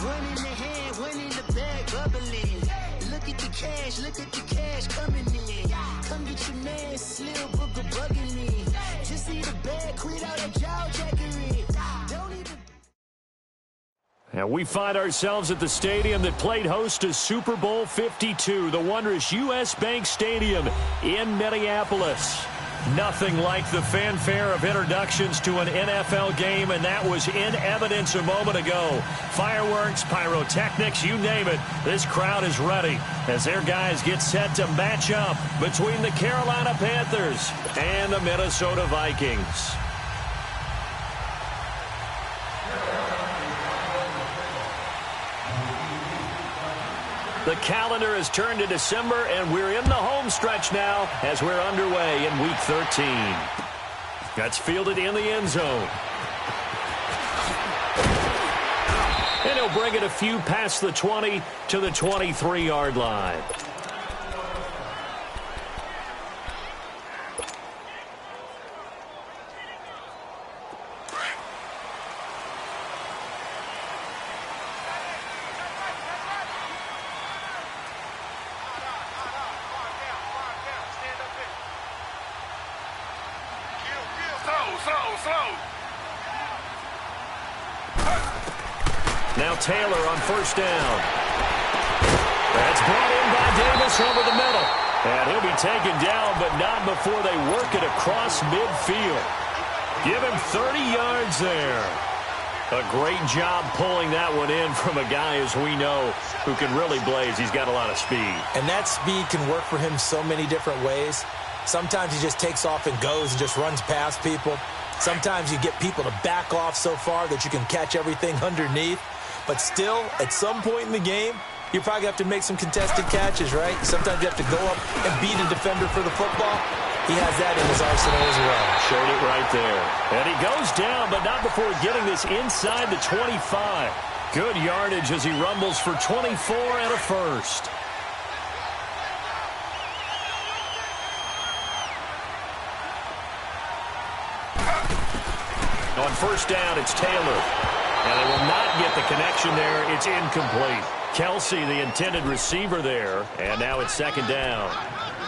One in the hand, one in the bag, bubbling. Look at the cash coming in. Come get your man, Slim Booker bugging me. Just see the bag, quit out that jaw jackery. Don't even. And we find ourselves at the stadium that played host to Super Bowl 52, the wondrous U.S. Bank Stadium in Minneapolis. Nothing like the fanfare of introductions to an NFL game, and that was in evidence a moment ago. Fireworks, pyrotechnics, you name it. This crowd is ready as their guys get set to match up between the Carolina Panthers and the Minnesota Vikings. The calendar has turned to December, and we're in the home stretch now as we're underway in Week 13. That's fielded in the end zone. And he'll bring it a few past the 20 to the 23-yard line. Now Taylor on first down. That's brought in by Davis over the middle. And he'll be taken down, but not before they work it across midfield. Give him 30 yards there. A great job pulling that one in from a guy, as we know, who can really blaze. He's got a lot of speed. And that speed can work for him so many different ways. Sometimes he just takes off and goes and just runs past people. Sometimes you get people to back off so far that you can catch everything underneath. But still, at some point in the game, you probably have to make some contested catches, right? Sometimes you have to go up and beat a defender for the football. He has that in his arsenal as well. Showed it right there. And he goes down, but not before getting this inside the 25. Good yardage as he rumbles for 24 and a first. On first down, it's Taylor. And they will not get the connection there. It's incomplete. Kelsey, the intended receiver there. And now it's second down.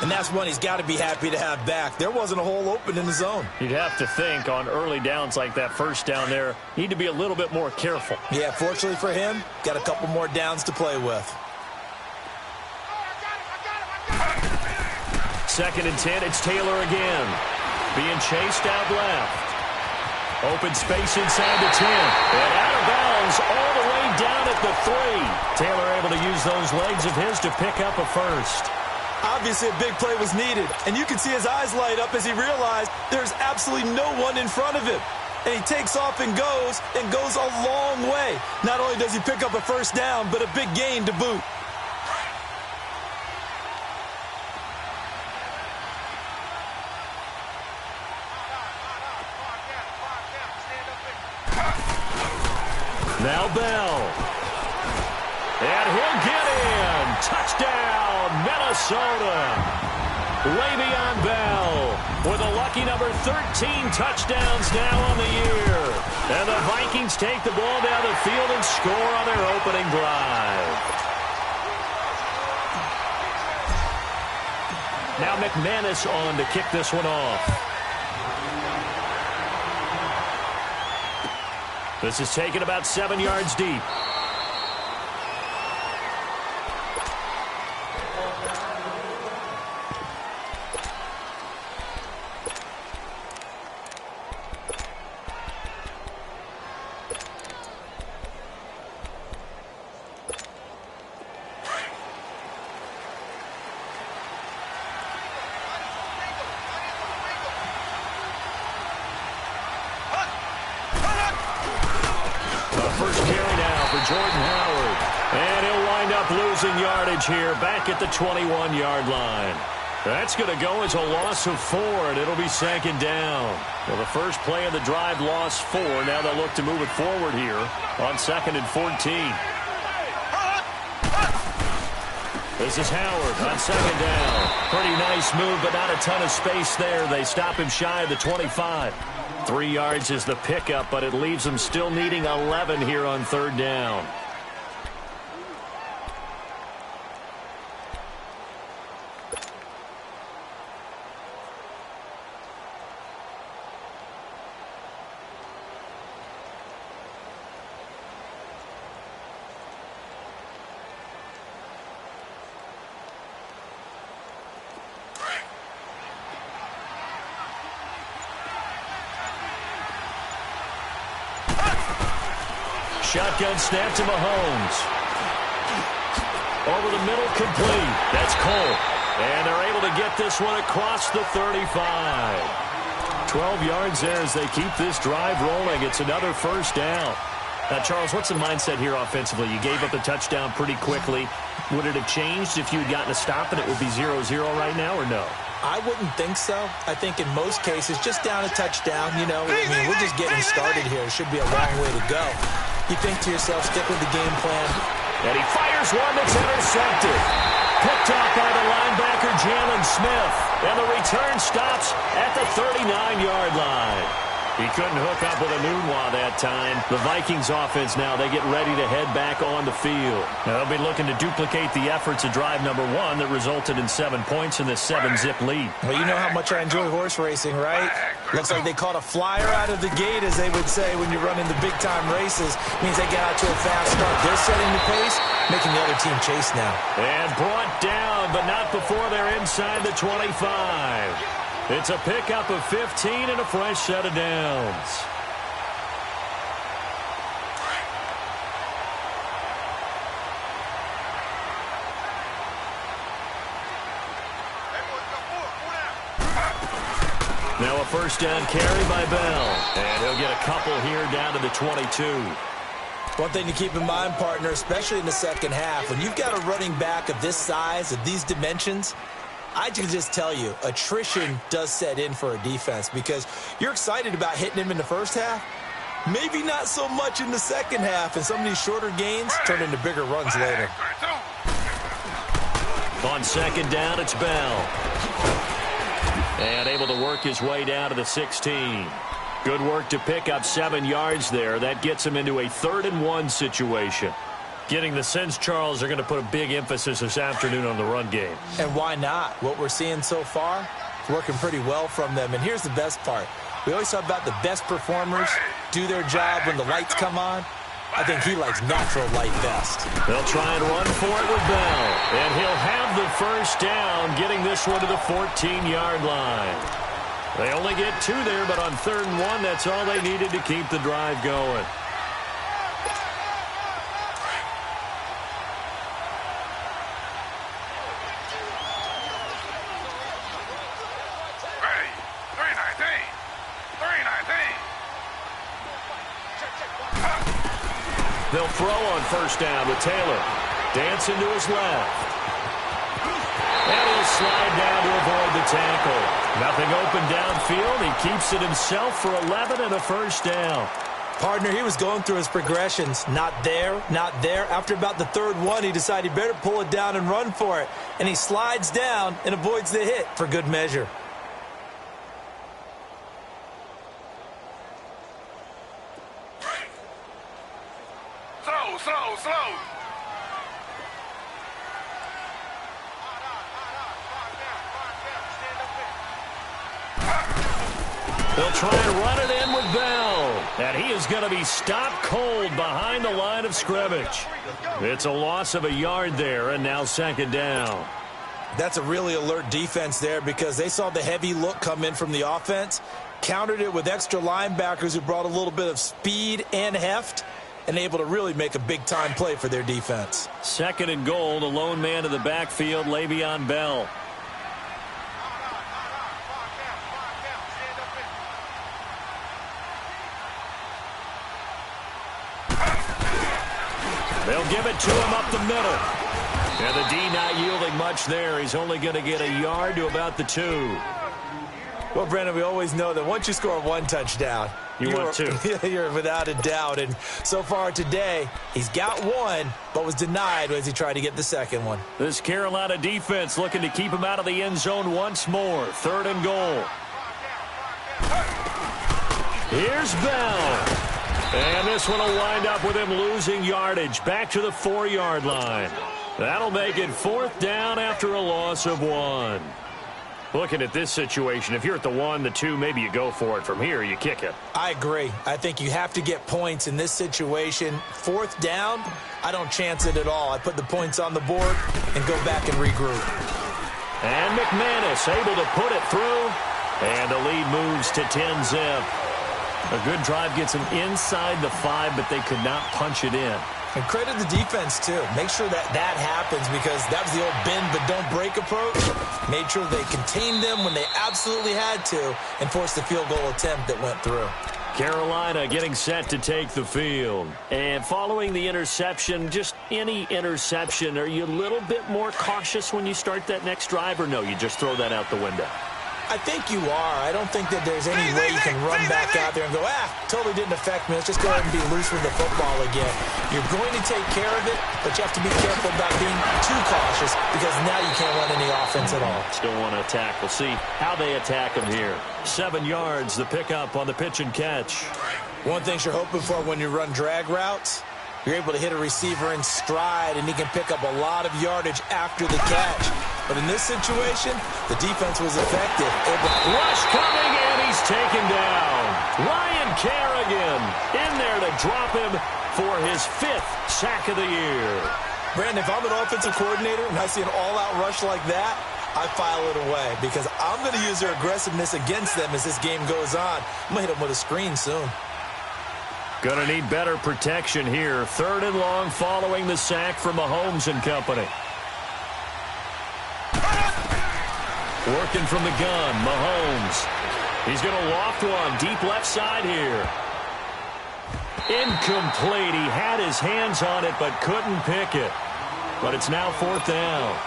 And that's one he's got to be happy to have back. There wasn't a hole open in the zone. You'd have to think on early downs like that first down there, need to be a little bit more careful. Yeah, fortunately for him, got a couple more downs to play with. Second and 10, it's Taylor again. Being chased out left. Open space inside the 10. And out of bounds all the way down at the 3. Taylor able to use those legs of his to pick up a first. Obviously, a big play was needed. And you can see his eyes light up as he realized there's absolutely no one in front of him. And he takes off and goes a long way. Not only does he pick up a first down, but a big gain to boot. Now Bell. And he'll get in. Touchdown, Minnesota. Le'Veon Bell with a lucky number 13 touchdowns now on the year. And the Vikings take the ball down the field and score on their opening drive. Now McManus on to kick this one off. This is taken about 7 yards deep. Here back at the 21-yard line. That's going to go as a loss of 4, and it'll be second down. Well, the first play of the drive lost 4. Now they'll look to move it forward here on 2nd and 14. This is Howard on 2nd down. Pretty nice move, but not a ton of space there. They stop him shy of the 25. 3 yards is the pickup, but it leaves them still needing 11 here on 3rd down. Shotgun snap to Mahomes. Over the middle, complete. That's Cole. And they're able to get this one across the 35. 12 yards there as they keep this drive rolling. It's another first down. Now, Charles, what's the mindset here offensively? You gave up the touchdown pretty quickly. Would it have changed if you had gotten a stop and it would be 0-0 right now, or no? I wouldn't think so. I think in most cases, just down a touchdown, I mean, we're just getting started here. It should be a long way to go. You think to yourself, stick with the game plan. And he fires one that's intercepted. Picked off by the linebacker, Jalen Smith. And the return stops at the 39-yard line. He couldn't hook up with a Nunwa that time. The Vikings offense now, they get ready to head back on the field. Now, they'll be looking to duplicate the efforts of drive number 1 that resulted in 7 points in this 7-zip lead. Well, you know how much I enjoy horse racing, right? Looks like they caught a flyer out of the gate, as they would say when you're running the big-time races. Means they get out to a fast start. They're setting the pace, making the other team chase now. And brought down, but not before they're inside the 25. It's a pickup of 15 and a fresh set of downs. Now a first down carry by Bell. And he'll get a couple here down to the 22. One thing to keep in mind, partner, especially in the second half, when you've got a running back of this size, of these dimensions, I can just tell you, attrition does set in for a defense because you're excited about hitting him in the first half. Maybe not so much in the second half, and some of these shorter gains turn into bigger runs later. On second down, it's Bell. And able to work his way down to the 16. Good work to pick up 7 yards there. That gets him into a 3rd and 1 situation. Getting the sense, Charles, they're going to put a big emphasis this afternoon on the run game. And why not? What we're seeing so far, it's working pretty well from them. And here's the best part. We always talk about the best performers do their job when the lights come on. I think he likes natural light best. They'll try and run for it with Bell. And he'll have the first down, getting this one to the 14-yard line. They only get 2 there, but on 3rd and 1, that's all they needed to keep the drive going. They'll throw on first down with Taylor. Dancing to his left. And he'll slide down to avoid the tackle. Nothing open downfield. He keeps it himself for 11 and a first down. Partner, he was going through his progressions. Not there, not there. After about the 3rd one, he decided he better pull it down and run for it. And he slides down and avoids the hit for good measure. Slow. They'll try and run it in with Bell. And he is going to be stopped cold behind the line of scrimmage. It's a loss of a yard there, and now 2nd down. That's a really alert defense there because they saw the heavy look come in from the offense, countered it with extra linebackers who brought a little bit of speed and heft, and able to really make a big-time play for their defense. 2nd and goal, the lone man in the backfield, Le'Veon Bell. They'll give it to him up the middle. And the D not yielding much there. He's only going to get a yard to about the 2. Well, Brandon, we always know that once you score one touchdown, want 2. You're without a doubt. And so far today, he's got one, but was denied as he tried to get the second one. This Carolina defense looking to keep him out of the end zone once more. 3rd and goal. Here's Bell. And this one will wind up with him losing yardage back to the 4-yard line. That'll make it 4th down after a loss of 1. Looking at this situation, if you're at the 1, the 2, maybe you go for it. From here, you kick it. I agree. I think you have to get points in this situation. 4th down, I don't chance it at all. I put the points on the board and go back and regroup. And McManus able to put it through. And the lead moves to 10-zip. A good drive gets them inside the 5, but they could not punch it in. And credit the defense, too. Make sure that happens because that was the old bend but don't break approach. Made sure they contained them when they absolutely had to and forced the field goal attempt that went through. Carolina getting set to take the field. And following the interception, just any interception, are you a little bit more cautious when you start that next drive, or no, you just throw that out the window? I think you are. I don't think that there's any way you can run back out there and go, totally didn't affect me. Let's just go ahead and be loose with the football again. You're going to take care of it, but you have to be careful about being too cautious because now you can't run any offense at all. Still want to attack. We'll see how they attack them here. 7 yards, the pickup on the pitch and catch. One thing you're hoping for when you run drag routes, you're able to hit a receiver in stride, and he can pick up a lot of yardage after the catch. But in this situation, the defense was effective. Rush coming, and he's taken down. Ryan Kerrigan in there to drop him for his 5th sack of the year. Brandon, if I'm an offensive coordinator and I see an all-out rush like that, I file it away because I'm going to use their aggressiveness against them as this game goes on. I'm going to hit them with a screen soon. Going to need better protection here. 3rd and long following the sack from Mahomes and company. Working from the gun, Mahomes. He's going to loft one deep left side here. Incomplete. He had his hands on it but couldn't pick it. But it's now 4th down.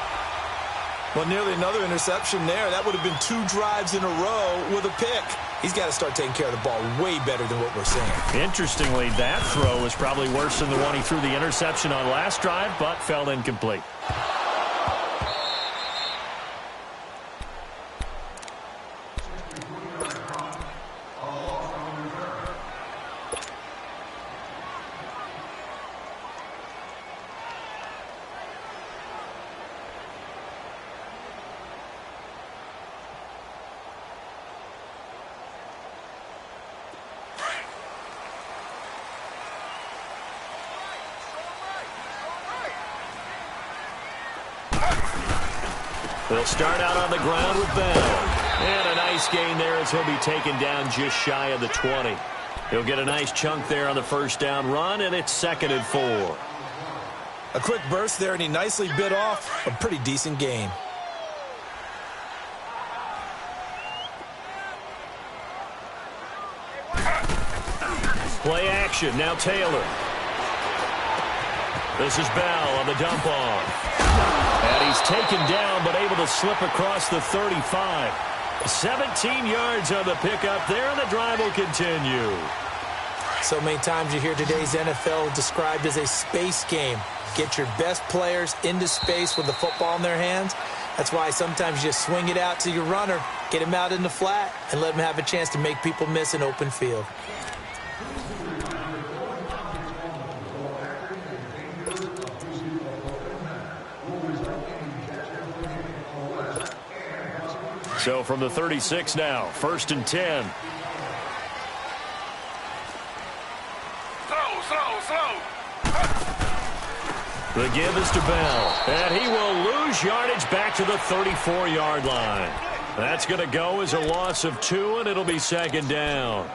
Well, nearly another interception there. That would have been 2 drives in a row with a pick. He's got to start taking care of the ball way better than what we're seeing. Interestingly, that throw was probably worse than the one he threw the interception on last drive, but fell incomplete. They'll start out on the ground with Bell. And a nice gain there as he'll be taken down just shy of the 20. He'll get a nice chunk there on the 1st down run, and it's 2nd and 4. A quick burst there, and he nicely bit off a pretty decent gain. Play action, now Taylor. This is Bell on the dump off. And he's taken down, but able to slip across the 35. 17 yards on the pickup there, and the drive will continue. So many times you hear today's NFL described as a space game. Get your best players into space with the football in their hands. That's why sometimes you just swing it out to your runner, get him out in the flat, and let him have a chance to make people miss an open field. So from the 36 now, 1st and 10. The give is to Bell, and he will lose yardage back to the 34-yard line. That's going to go as a loss of 2, and it'll be 2nd down.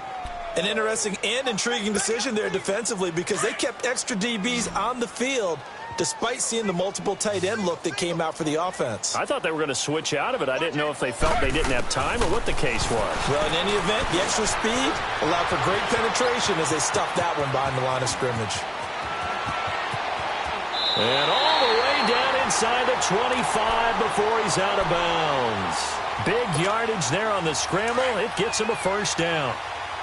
An interesting and intriguing decision there defensively because they kept extra DBs on the field despite seeing the multiple tight end look that came out for the offense. I thought they were going to switch out of it. I didn't know if they felt they didn't have time or what the case was. Well, in any event, the extra speed allowed for great penetration as they stuffed that one behind the line of scrimmage. And all the way down inside the 25 before he's out of bounds. Big yardage there on the scramble. It gets him a first down.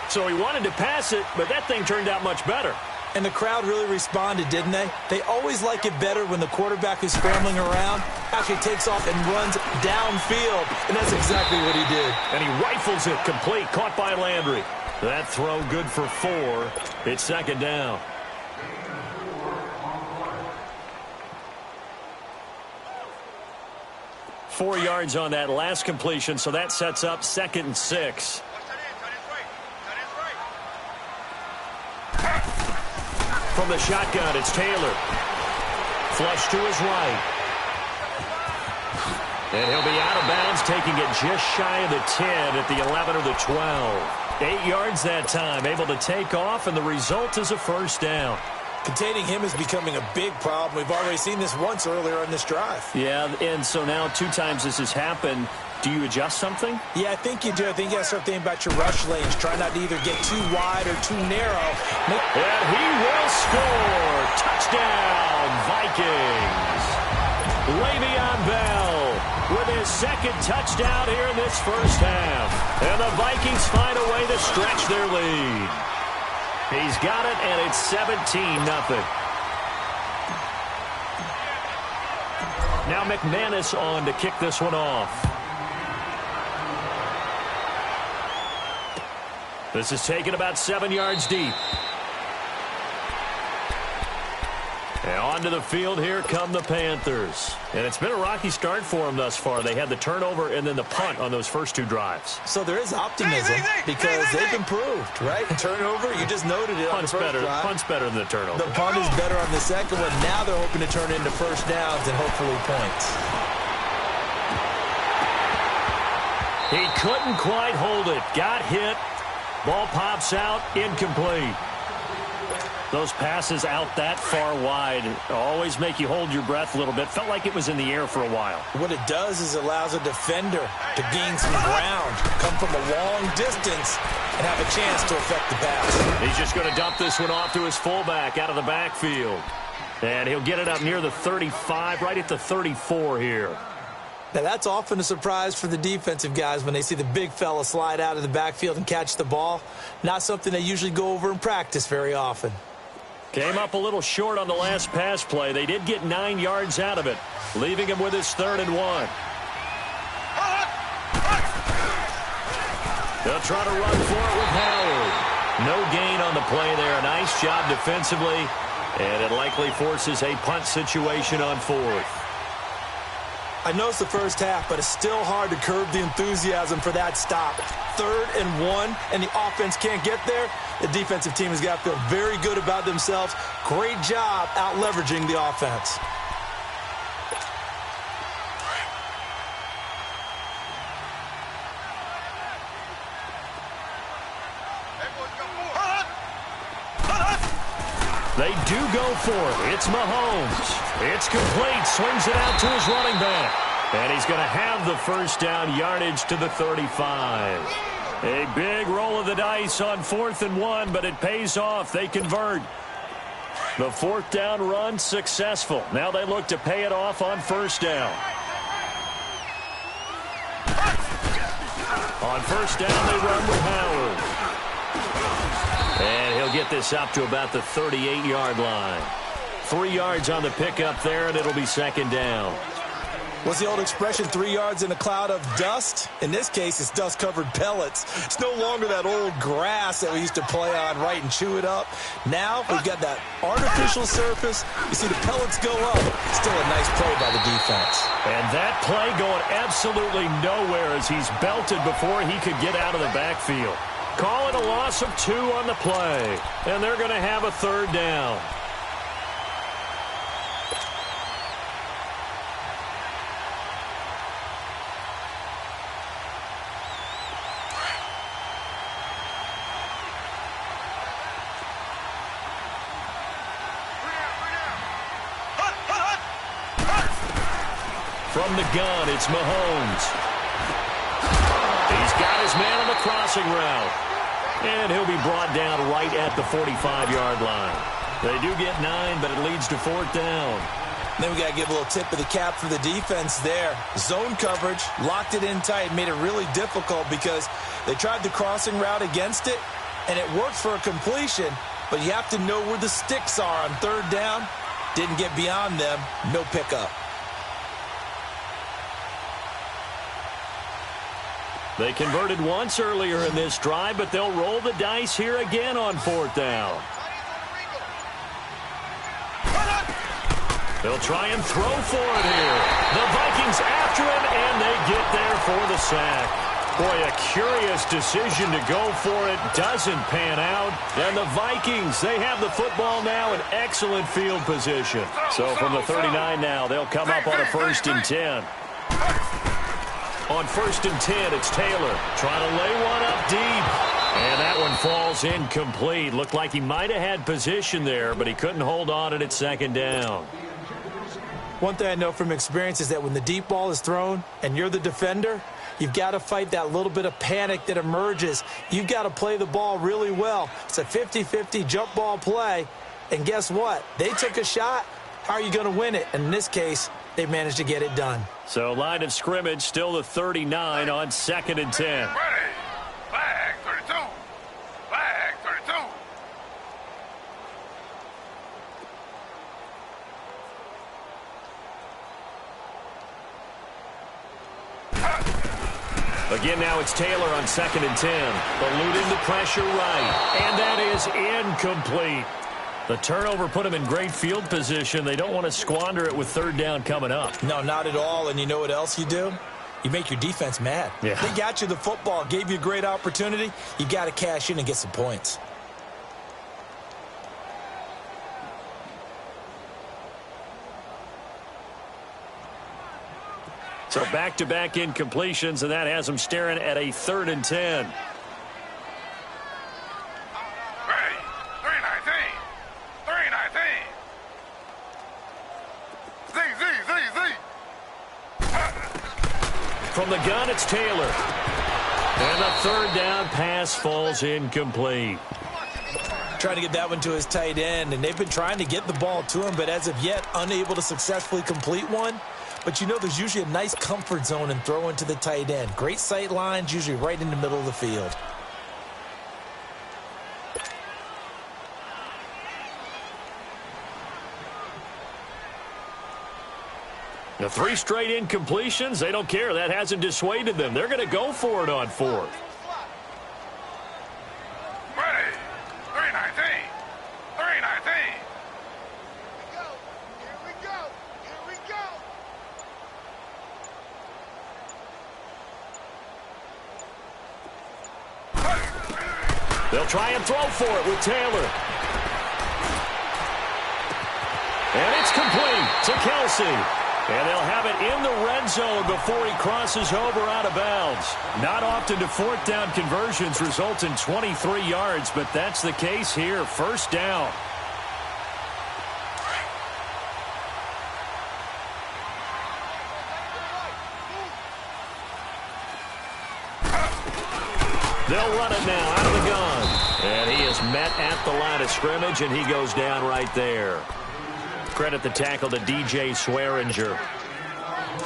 So he wanted to pass it, but that thing turned out much better. And the crowd really responded, didn't they? They always like it better when the quarterback is scrambling around, actually takes off and runs downfield. And that's exactly what he did. And he rifles it complete, caught by Landry. That throw good for 4. It's second down. Four yards on that last completion, so that sets up 2nd and 6. From the shotgun, it's Taylor. Flush to his right. And he'll be out of bounds, taking it just shy of the 10 at the 11 or the 12. 8 yards that time, able to take off, and the result is a first down. Containing him is becoming a big problem. We've already seen this once earlier in this drive. Yeah, and so now 2 times this has happened. Do you adjust something? Yeah, I think you do. I think you got to start thinking about your rush lanes. Try not to either get too wide or too narrow. And he will score. Touchdown, Vikings. Le'Veon Bell with his 2nd touchdown here in this first half. And the Vikings find a way to stretch their lead. He's got it, and it's 17-0. Now McManus on to kick this one off. This is taken about 7 yards deep. And onto the field, here come the Panthers. And it's been a rocky start for them thus far. They had the turnover and then the punt on those first 2 drives. So there is optimism because they've improved, right? Turnover, you just noted it on the first drive. Punt's better than the turnover. The punt is better on the second one. Now they're hoping to turn it into first downs and hopefully points. He couldn't quite hold it. Got hit. Ball pops out, incomplete. Those passes out that far wide always make you hold your breath a little bit. Felt like it was in the air for a while. What it does is it allows a defender to gain some ground, come from a long distance, and have a chance to affect the pass. He's just going to dump this one off to his fullback out of the backfield. And he'll get it up near the 35, right at the 34 here. Now, that's often a surprise for the defensive guys when they see the big fella slide out of the backfield and catch the ball. Not something they usually go over in practice very often. Came up a little short on the last pass play. They did get 9 yards out of it, leaving him with his 3rd and 1. They'll try to run for it with Howard. No gain on the play there. Nice job defensively, and it likely forces a punt situation on 4th. I know it's the first half, but it's still hard to curb the enthusiasm for that stop. 3rd and 1, and the offense can't get there. The defensive team has got to feel very good about themselves. Great job out-leveraging the offense. They do go for it. It's Mahomes. It's complete. Swings it out to his running back. And he's going to have the first down, yardage to the 35. A big roll of the dice on 4th and 1, but it pays off. They convert. The 4th down run successful. Now they look to pay it off on 1st down. On 1st down, they run with Howard. And he'll get this up to about the 38-yard line. 3 yards on the pickup there, and it'll be 2nd down. What's the old expression, 3 yards in a cloud of dust? In this case, it's dust-covered pellets. It's no longer that old grass that we used to play on, right, and chew it up. Now we've got that artificial surface. You see the pellets go up. Still a nice play by the defense. And that play going absolutely nowhere as he's belted before he could get out of the backfield. Call it a loss of 2 on the play, and they're going to have a 3rd down. From the gun, it's Mahomes. He's got his man on the crossing route. And he'll be brought down right at the 45-yard line. They do get 9, but it leads to 4th down. Then we got to give a little tip of the cap for the defense there. Zone coverage, locked it in tight, made it really difficult because they tried the crossing route against it, and it worked for a completion, but you have to know where the sticks are on third down. Didn't get beyond them, no pickup. They converted once earlier in this drive, but they'll roll the dice here again on fourth down. They'll try and throw for it here. The Vikings after him, and they get there for the sack. Boy, a curious decision to go for it. Doesn't pan out. And the Vikings, they have the football now in excellent field position. So from the 39 now, they'll come up on a 1st and 10. On 1st and 10, it's Taylor trying to lay one up deep. And that one falls incomplete. Looked like he might have had position there, but he couldn't hold on it at 2nd down. One thing I know from experience is that when the deep ball is thrown and you're the defender, you've got to fight that little bit of panic that emerges. You've got to play the ball really well. It's a 50-50 jump ball play. And guess what? They took a shot. How are you going to win it? And in this case, they managed to get it done. So line of scrimmage still the 39 on 2nd and 10. Ready. Flag 32. Flag 32. Again, now it's Taylor on 2nd and 10. Elude into pressure right. And that is incomplete. The turnover put him in great field position. They don't want to squander it with 3rd down coming up. No, not at all. And you know what else you do? You make your defense mad. Yeah. They got you the football, gave you a great opportunity. You got to cash in and get some points. So back-to-back incompletions, and that has them staring at a 3rd and 10. Ready. 319. 319. Z. From the gun, it's Taylor. And the 3rd down pass falls incomplete. Trying to get that one to his tight end, and they've been trying to get the ball to him, but as of yet, unable to successfully complete one. But you know there's usually a nice comfort zone and throw into the tight end. Great sight lines, usually right in the middle of the field. The 3 straight incompletions, they don't care. That hasn't dissuaded them. They're going to go for it on 4th. Ready. 319. 319. Here we go. Here we go. They'll try and throw for it with Taylor. And it's complete to Kelsey. And they'll have it in the red zone before he crosses over out of bounds. Not often do 4th down conversions result in 23 yards, but that's the case here. 1st down. They'll run it now out of the gun. And he is met at the line of scrimmage, and he goes down right there. Credit the tackle to DJ Swearinger.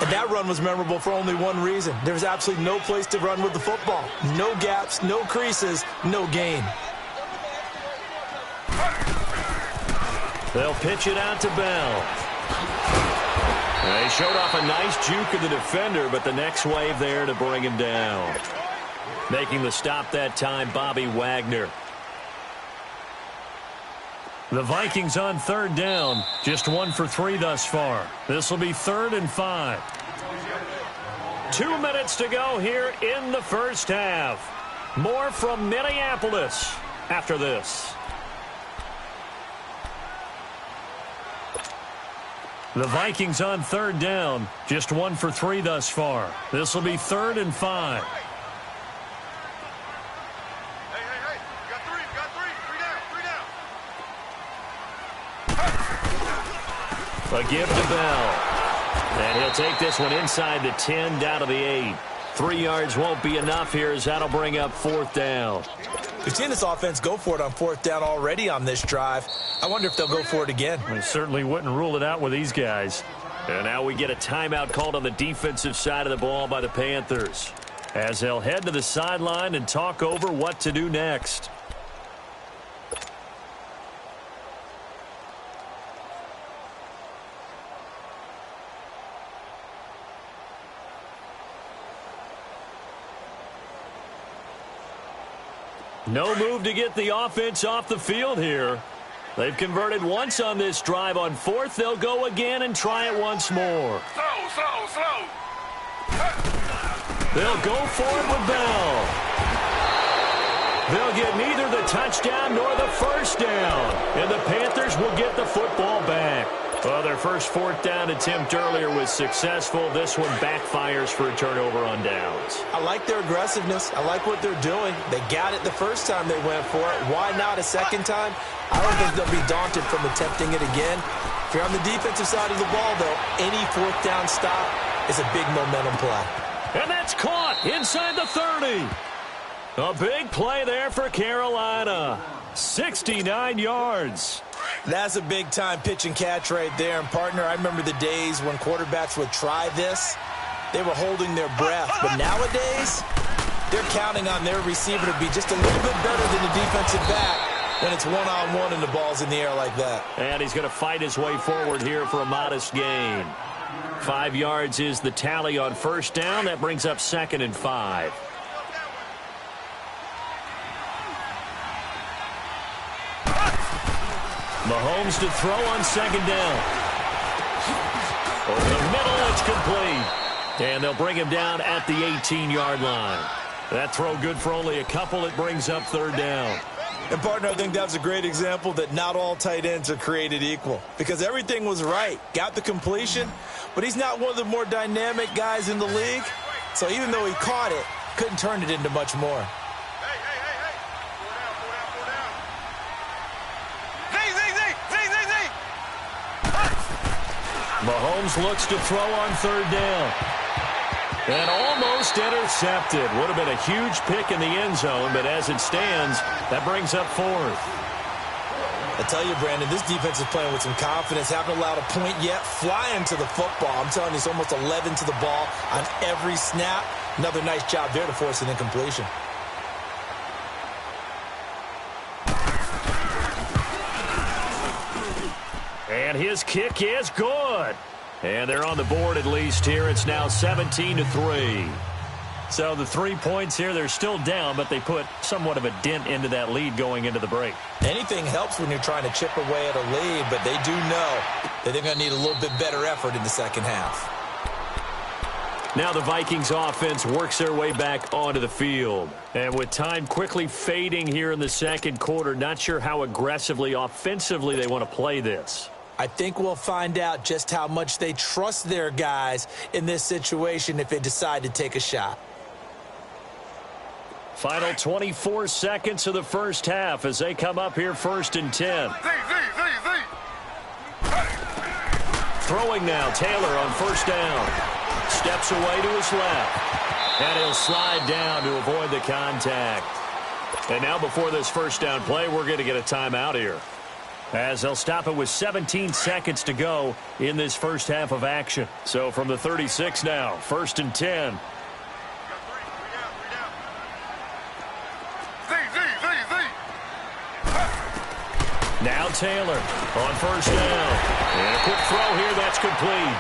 And that run was memorable for only one reason. There was absolutely no place to run with the football. No gaps, no creases, no gain. They'll pitch it out to Bell. They showed off a nice juke of the defender, but the next wave there to bring him down. Making the stop that time, Bobby Wagner. The Vikings on 3rd down, just 1 for 3 thus far. This will be 3rd and 5. 2 minutes to go here in the 1st half. More from Minneapolis after this. The Vikings on 3rd down, just 1 for 3 thus far. This will be 3rd and 5. A give to Bell. And he'll take this one inside the 10, down to the 8. 3 yards won't be enough here as that'll bring up 4th down. We've seen this offense go for it on 4th down already on this drive. I wonder if they'll go for it again. I certainly wouldn't rule it out with these guys. And now we get a timeout called on the defensive side of the ball by the Panthers, as they'll head to the sideline and talk over what to do next. No move to get the offense off the field here. They've converted once on this drive. On 4th, they'll go again and try it once more. Slow. They'll go for it with Bell. They'll get neither the touchdown nor the first down. And the Panthers will get the football back. Well, their first 4th down attempt earlier was successful. This one backfires for a turnover on downs. I like their aggressiveness. I like what they're doing. They got it the first time they went for it. Why not a second time? I don't think they'll be daunted from attempting it again. If you're on the defensive side of the ball, though, any 4th down stop is a big momentum play. And that's caught inside the 30. A big play there for Carolina. 69 yards. That's a big-time pitch and catch right there. And, partner, I remember the days when quarterbacks would try this. They were holding their breath. But nowadays, they're counting on their receiver to be just a little bit better than the defensive back when it's one-on-one and the ball's in the air like that. And he's going to fight his way forward here for a modest gain. 5 yards is the tally on first down. That brings up 2nd and 5. Mahomes to throw on 2nd down. Over the middle, it's complete. And they'll bring him down at the 18-yard line. That throw good for only a couple. It brings up 3rd down. And, partner, I think that's a great example that not all tight ends are created equal. Because everything was right. Got the completion, but he's not one of the more dynamic guys in the league. So even though he caught it, couldn't turn it into much more. Mahomes looks to throw on 3rd down. And almost intercepted. Would have been a huge pick in the end zone, but as it stands, that brings up 4th. I tell you, Brandon, this defense is playing with some confidence. Haven't allowed a point yet. Flying to the football. I'm telling you, it's almost 11 to the ball on every snap. Another nice job there to force an incompletion. And his kick is good. And they're on the board at least here. It's now 17-3. So the 3 points here, they're still down, but they put somewhat of a dent into that lead going into the break. Anything helps when you're trying to chip away at a lead, but they do know that they're going to need a little bit better effort in the second half. Now the Vikings offense works their way back onto the field. And with time quickly fading here in the second quarter, not sure how aggressively, offensively they want to play this. I think we'll find out just how much they trust their guys in this situation if they decide to take a shot. Final 24 seconds of the first half as they come up here 1st and 10. Throwing now, Taylor on 1st down. Steps away to his left. And he'll slide down to avoid the contact. And now before this first down play, we're going to get a timeout here, as they'll stop it with 17 seconds to go in this first half of action. So from the 36 now, 1st and 10. Now Taylor on 1st down. And a quick throw here, that's complete.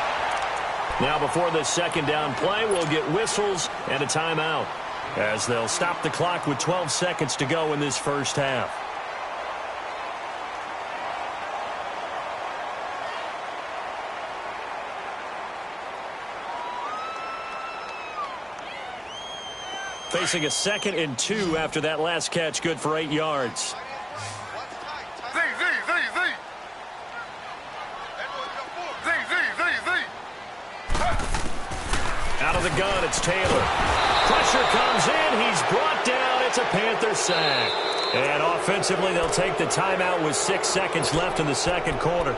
Now before this second down play, we'll get whistles and a timeout, as they'll stop the clock with 12 seconds to go in this first half. Facing a 2nd and 2 after that last catch, good for 8 yards. Out of the gun, it's Taylor. Pressure comes in. He's brought down. It's a Panther sack. And offensively, they'll take the timeout with 6 seconds left in the second quarter.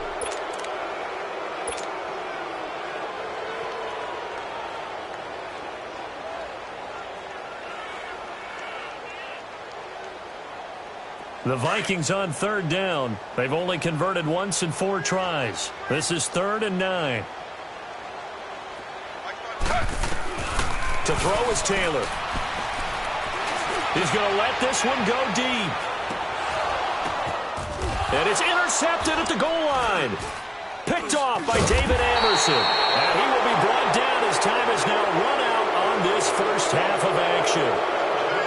The Vikings on third down. They've only converted once in 4 tries. This is 3rd and 9. To throw is Taylor. He's going to let this one go deep. And it's intercepted at the goal line. Picked off by David Anderson. And he will be brought down as time is now run out on this first half of action.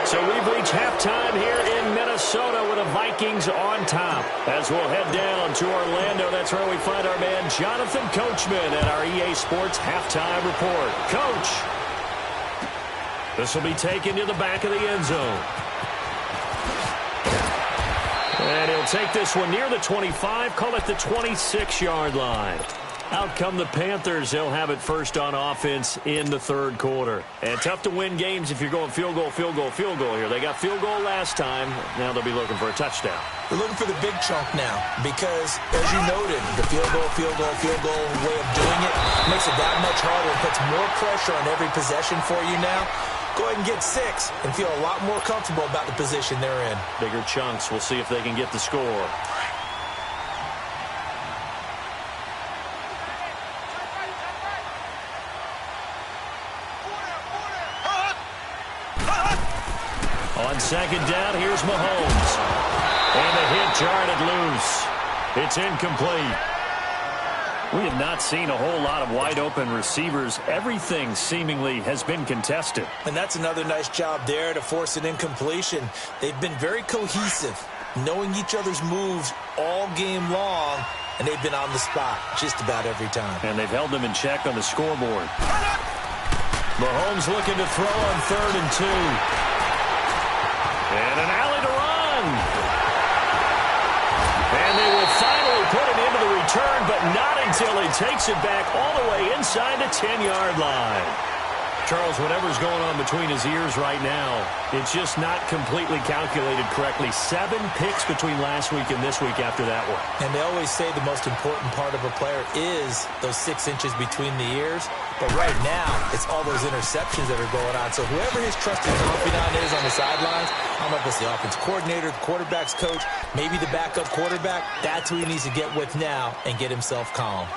So we've reached halftime here in Minnesota with the Vikings on top. As we'll head down to Orlando, that's where we find our man Jonathan Coachman at our EA Sports Halftime Report. Coach, this will be taken to the back of the end zone. And he'll take this one near the 25, call it the 26-yard line. Out come the Panthers. They'll have it first on offense in the 3rd quarter. And tough to win games if you're going field goal, field goal, field goal here. They got field goal last time. Now they'll be looking for a touchdown. They're looking for the big chunk now because, as you noted, the field goal way of doing it makes it that much harder and puts more pressure on every possession for you now. Go ahead and get 6 and feel a lot more comfortable about the position they're in. Bigger chunks. We'll see if they can get the score. On 2nd down, here's Mahomes. And the hit jarred loose. It's incomplete. We have not seen a whole lot of wide-open receivers. Everything seemingly has been contested. And that's another nice job there to force an incompletion. They've been very cohesive, knowing each other's moves all game long, and they've been on the spot just about every time. And they've held them in check on the scoreboard. Mahomes looking to throw on 3rd and 2. And an alley to run. And they will finally put it into the return, but not until he takes it back all the way inside the 10-yard line. Charles, whatever's going on between his ears right now, it's just not completely calculated correctly. 7 picks between last week and this week after that one. And they always say the most important part of a player is those 6 inches between the ears. But right now, it's all those interceptions that are going on. So whoever his trusted confidant is on the sidelines, I don't know if it's the offense coordinator, the quarterback's coach, maybe the backup quarterback, that's who he needs to get with now and get himself calm.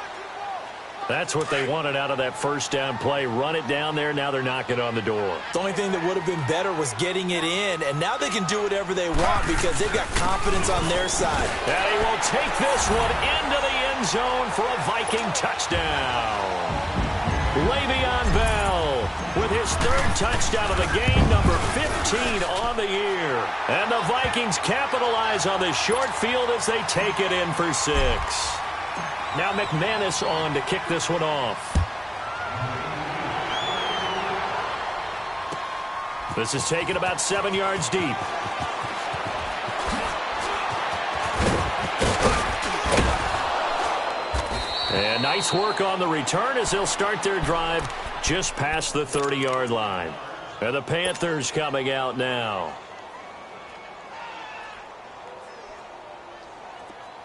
That's what they wanted out of that first down play. Run it down there. Now they're knocking on the door. The only thing that would have been better was getting it in, and now they can do whatever they want because they've got confidence on their side. And he will take this one into the end zone for a Viking touchdown. Le'Veon Bell with his 3rd touchdown of the game, number 15 on the year. And the Vikings capitalize on this short field as they take it in for 6. Now McManus on to kick this one off. This is taken about 7 yards deep. And nice work on the return as they'll start their drive just past the 30-yard line. And the Panthers coming out now.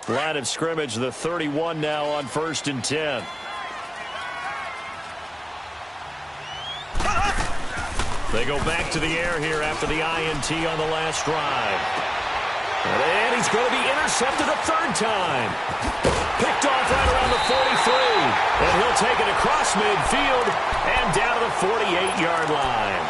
Line of scrimmage, the 31 now on 1st and 10. They go back to the air here after the INT on the last drive. And he's going to be intercepted a 3rd time. Picked off right around the 43. And he'll take it across midfield and down to the 48-yard line.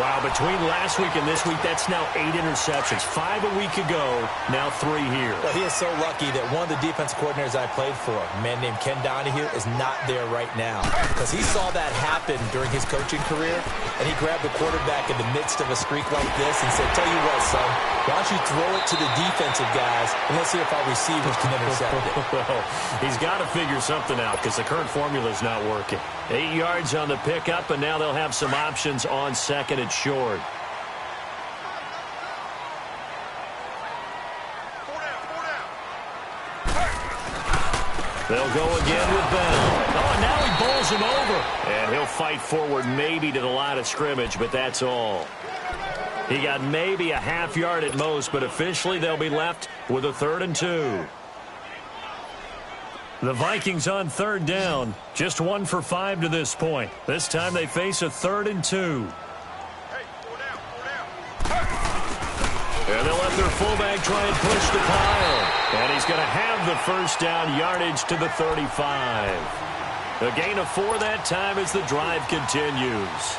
Wow, between last week and this week, that's now 8 interceptions. 5 a week ago, now 3 here. Well, he is so lucky that one of the defense coordinators I played for, a man named Ken Donahue, is not there right now. Because he saw that happen during his coaching career, and he grabbed the quarterback in the midst of a streak like this and said, tell you what, son, why don't you throw it to the defensive guys, and let's see if our receivers can intercept it. Well, he's got to figure something out because the current formula is not working. 8 yards on the pickup, and now they'll have some options on 2nd and short. They'll go again with Bell. Oh, and now he bowls him over. And he'll fight forward maybe to the line of scrimmage, but that's all. He got maybe a half yard at most, but officially they'll be left with a 3rd and 2. The Vikings on 3rd down, just 1 for 5 to this point. This time they face a 3rd and 2. And they'll let their fullback try and push the pile. And he's going to have the first down, yardage to the 35. A gain of 4 that time as the drive continues.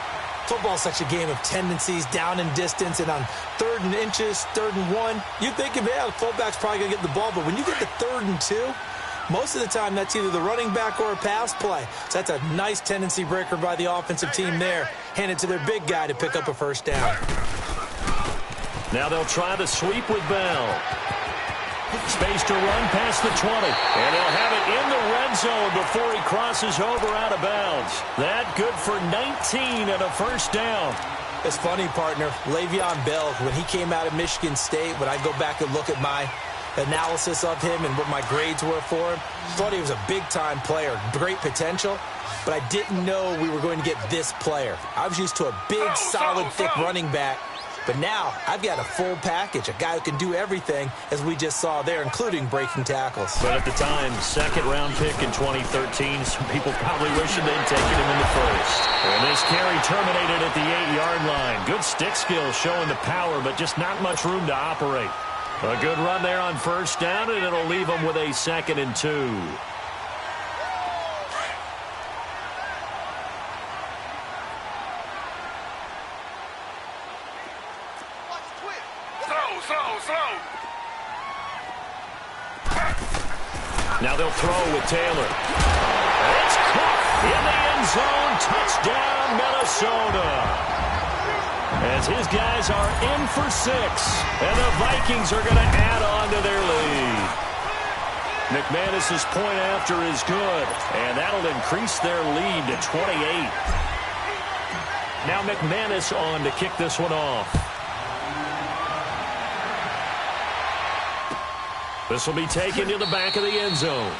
Football's such a game of tendencies, down and distance, and on 3rd and inches, 3rd and 1, you think, yeah, the fullback's probably going to get the ball, but when you get to 3rd and 2, most of the time that's either the running back or a pass play. So that's a nice tendency breaker by the offensive team there. Hand it to their big guy to pick up a first down. Now they'll try the sweep with Bell. Space to run past the 20. And they'll have it in the red zone before he crosses over out of bounds. That good for 19 and a first down. It's funny, partner. Le'Veon Bell, when he came out of Michigan State, when I go back and look at my analysis of him and what my grades were for him, thought he was a big-time player, great potential, but I didn't know we were going to get this player. I was used to a big, solid, thick running back. But now, I've got a full package, a guy who can do everything, as we just saw there, including breaking tackles. But at the time, 2nd-round pick in 2013, some people probably wishing they'd taken him in the 1st. And this carry terminated at the 8-yard line. Good stick skills showing the power, but just not much room to operate. A good run there on first down, and it'll leave them with a 2nd and 2. Slow. Now they'll throw with Taylor. It's caught in the end zone. Touchdown, Minnesota. As his guys are in for 6. And the Vikings are going to add on to their lead. McManus's point after is good. And that'll increase their lead to 28. Now McManus on to kick this one off. This will be taken to the back of the end zone.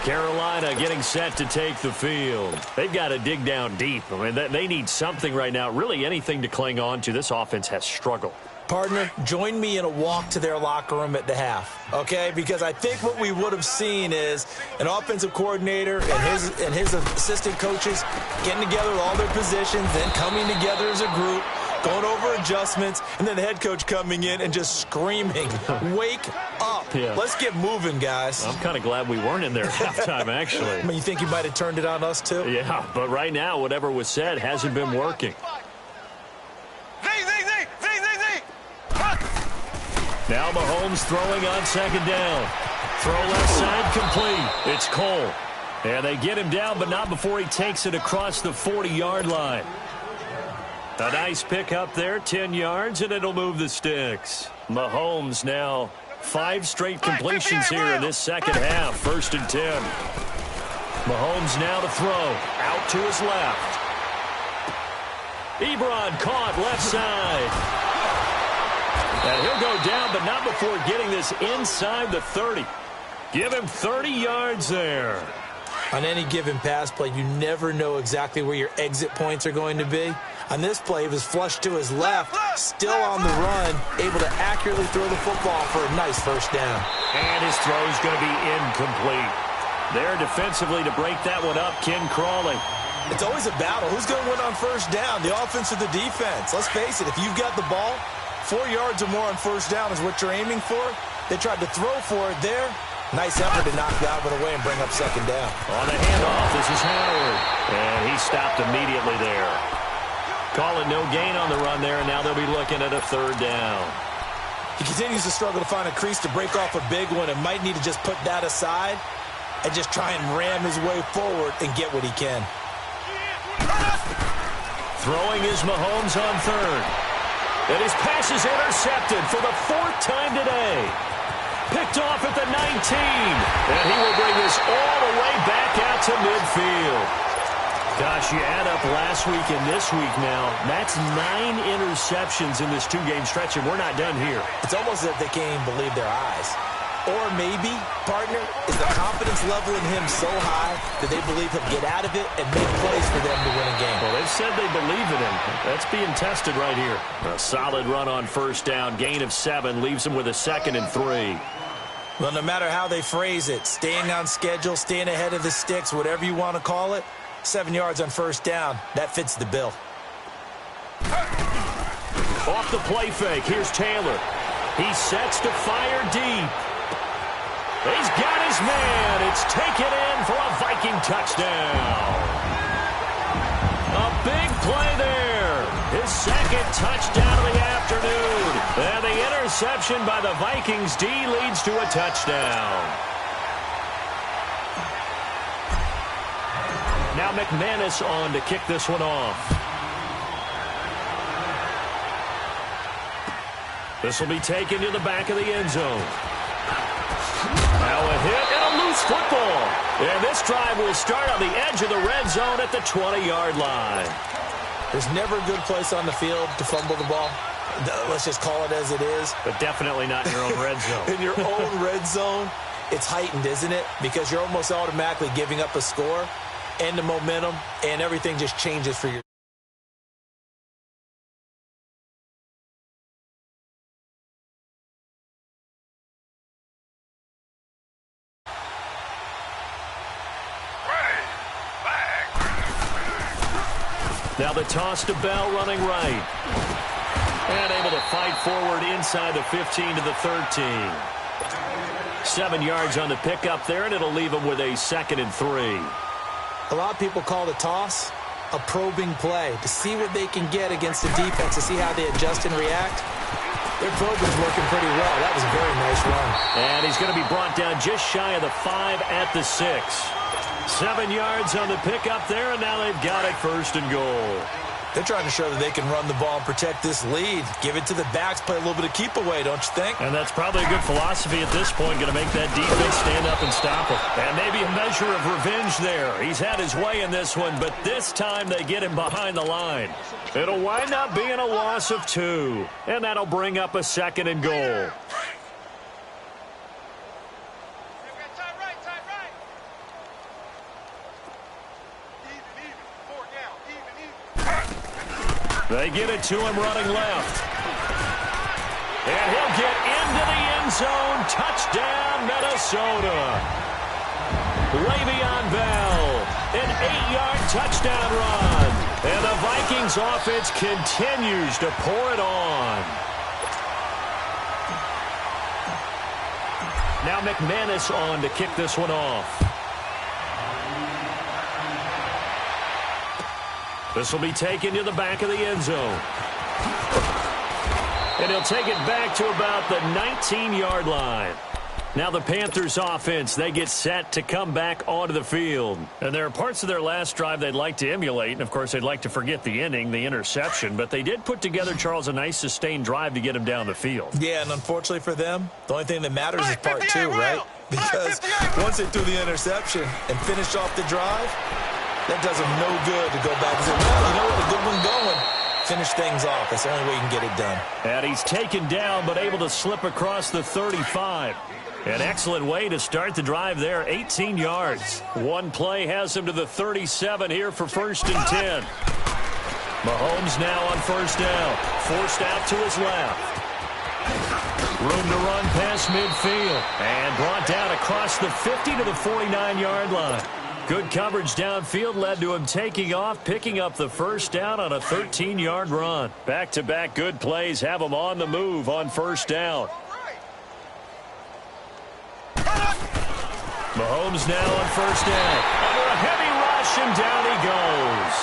Carolina getting set to take the field. They've got to dig down deep. I mean, they need something right now, really anything to cling on to. This offense has struggled. Partner, join me in a walk to their locker room at the half, okay? Because I think what we would have seen is an offensive coordinator and his assistant coaches getting together with all their positions, then coming together as a group, going over adjustments, and then the head coach coming in and just screaming, wake up. Yeah. Let's get moving, guys. I'm kind of glad we weren't in there at halftime, actually. I mean, you think you might have turned it on us, too? Yeah, but right now, whatever was said hasn't been working. Now Mahomes throwing on 2nd down. Throw left side complete. It's Cole. And they get him down, but not before he takes it across the 40-yard line. A nice pick up there, 10 yards, and it'll move the sticks. Mahomes now 5 straight completions here in this second half. 1st and 10. Mahomes now to throw. Out to his left. Ebron caught left side. And he'll go down, but not before getting this inside the 30. Give him 30 yards there. On any given pass play, you never know exactly where your exit points are going to be. On this play, he was flushed to his left, still on the run, able to accurately throw the football for a nice first down. And his throw is going to be incomplete. There defensively to break that one up, Ken Crawley. It's always a battle. Who's going to win on first down, the offense or the defense? Let's face it, if you've got the ball, 4 yards or more on first down is what you're aiming for. They tried to throw for it there. Nice effort to knock that one away and bring up 2nd down. On the handoff, this is Howard. And he stopped immediately there. Calling no gain on the run there, and now they'll be looking at a 3rd down. He continues to struggle to find a crease to break off a big one and might need to just put that aside and just try and ram his way forward and get what he can. Throwing is Mahomes on 3rd. And his pass is intercepted for the 4th time today. Picked off at the 19. And he will bring this all the way back out to midfield. Gosh, you add up last week and this week now, that's 9 interceptions in this 2-game stretch, and we're not done here. It's almost as if they can't even believe their eyes. Or maybe, partner, is the confidence level in him so high that they believe he'll get out of it and make plays for them to win a game. Well, they've said they believe in him. That's being tested right here. A solid run on first down. Gain of 7 leaves them with a 2nd and 3. Well, no matter how they phrase it, staying on schedule, staying ahead of the sticks, whatever you want to call it, 7 yards on first down, that fits the bill. Off the play fake, here's Taylor. He sets to fire deep. He's got his man. It's taken in for a Viking touchdown. A big play there. His second touchdown of the afternoon. And the interception by the Vikings D leads to a touchdown. Now McManus on to kick this one off. This will be taken to the back of the end zone. Now a hit and a loose football. And this drive will start on the edge of the red zone at the 20-yard line. There's never a good place on the field to fumble the ball. Let's just call it as it is. But definitely not in your own red zone. In your own red zone, it's heightened, isn't it? Because you're almost automatically giving up a score and the momentum, and everything just changes for you. Now the toss to Bell running right. And able to fight forward inside the 15 to the 13. 7 yards on the pickup there, and it'll leave him with a 2nd and 3. A lot of people call the toss a probing play to see what they can get against the defense, to see how they adjust and react. Their probing's working pretty well. That was a very nice run. And he's going to be brought down just shy of the 5 at the 6. 7 yards on the pickup there, and now they've got it 1st and goal. They're trying to show that they can run the ball and protect this lead. Give it to the backs, play a little bit of keep away, don't you think? And that's probably a good philosophy at this point, going to make that defense stand up and stop him. And maybe a measure of revenge there. He's had his way in this one, but this time they get him behind the line. It'll wind up being a loss of 2, and that'll bring up a 2nd and goal. They get it to him running left. And he'll get into the end zone. Touchdown, Minnesota. Le'Veon Bell, an 8-yard touchdown run. And the Vikings offense continues to pour it on. Now McManus on to kick this one off. This will be taken to the back of the end zone. And he'll take it back to about the 19-yard line. Now the Panthers offense, they get set to come back onto the field. And there are parts of their last drive they'd like to emulate. And, of course, they'd like to forget the ending, the interception. But they did put together, Charles, a nice sustained drive to get him down the field. Yeah, and unfortunately for them, the only thing that matters is part 2, right? Because once they threw the interception and finished off the drive, that does them no good to go back and say, well, you know what, a good one going. Finish things off. That's the only way you can get it done. And he's taken down, but able to slip across the 35. An excellent way to start the drive there, 18 yards. One play has him to the 37 here for 1st and 10. Mahomes now on 1st down. Forced out to his left. Room to run past midfield. And brought down across the 50 to the 49-yard line. Good coverage downfield led to him taking off, picking up the 1st down on a 13-yard run. Back-to-back good plays have him on the move on 1st down. Mahomes now on 1st down. Under a heavy rush, and down he goes.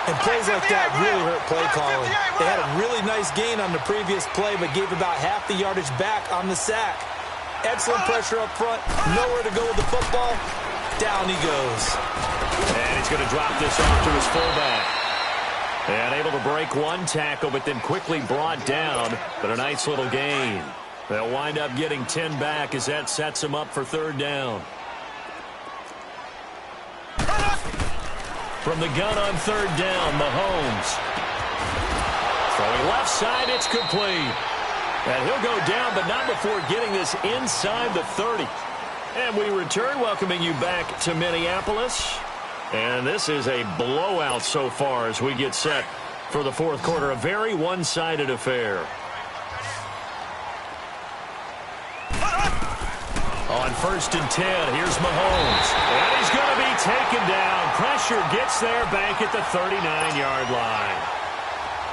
And plays like that really hurt play calling. They had a really nice gain on the previous play, but gave about half the yardage back on the sack. Excellent pressure up front. Nowhere to go with the football. Down he goes. And he's going to drop this off to his fullback. And able to break one tackle, but then quickly brought down. But a nice little gain. They'll wind up getting 10 back as that sets him up for 3rd down. From the gun on 3rd down, Mahomes. Throwing left side, it's complete. And he'll go down, but not before getting this inside the 30. And we return, welcoming you back to Minneapolis. And this is a blowout so far as we get set for the 4th quarter. A very one-sided affair. On 1st and 10, here's Mahomes. And he's going to be taken down. Pressure gets there back at the 39-yard line.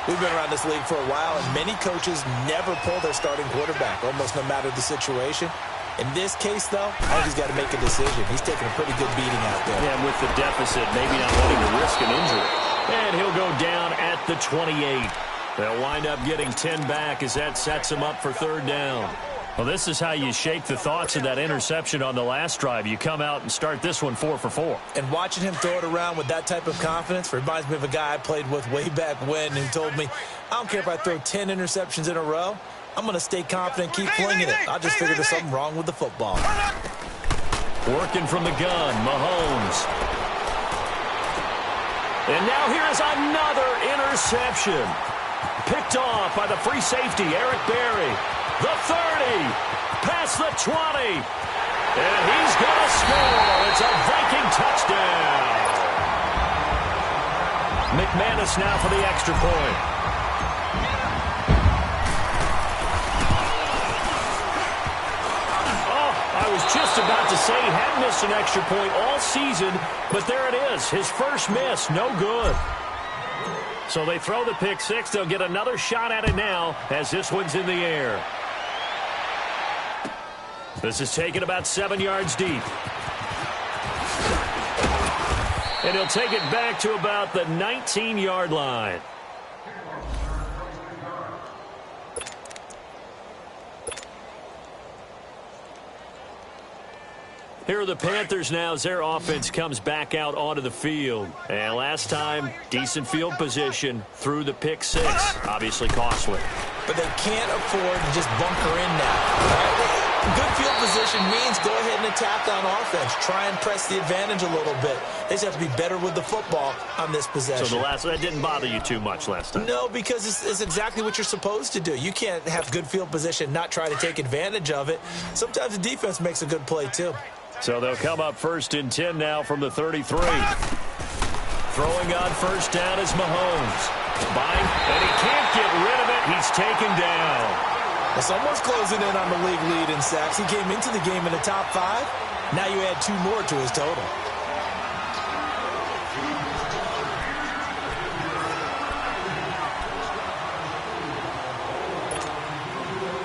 We've been around this league for a while, and many coaches never pull their starting quarterback, almost no matter the situation. In this case, though, I think he's got to make a decision. He's taking a pretty good beating out there. Yeah, and with the deficit, maybe not wanting to risk an injury. And he'll go down at the 28. They'll wind up getting 10 back as that sets him up for third down. Well, this is how you shake the thoughts of that interception on the last drive. You come out and start this one 4 for 4. And watching him throw it around with that type of confidence reminds me of a guy I played with way back when who told me, I don't care if I throw 10 interceptions in a row. I'm going to stay confident, keep flinging it. I just figured there's something wrong with the football. Working from the gun, Mahomes. And now here's another interception. Picked off by the free safety, Eric Berry. The 30, past the 20, and he's going to score. It's a Viking touchdown. McManus now for the extra point. Oh, I was just about to say he hadn't missed an extra point all season, but there it is, his first miss, no good. So they throw the pick six. They'll get another shot at it now as this one's in the air. This is taken about 7 yards deep. And he'll take it back to about the 19-yard line. Here are the Panthers now as their offense comes back out onto the field. And last time, decent field position through the pick six. Obviously costly. But they can't afford to just bunker in now. Good field position means go ahead and attack on offense. Try and press the advantage a little bit. They just have to be better with the football on this possession. So that didn't bother you too much last time? No, because it's exactly what you're supposed to do. You can't have good field position, not try to take advantage of it. Sometimes the defense makes a good play, too. So they'll come up 1st and 10 now from the 33. Throwing on first down is Mahomes. And he can't get rid of it. He's taken down. Well, someone's closing in on the league lead in sacks. He came into the game in the top 5. Now you add 2 more to his total.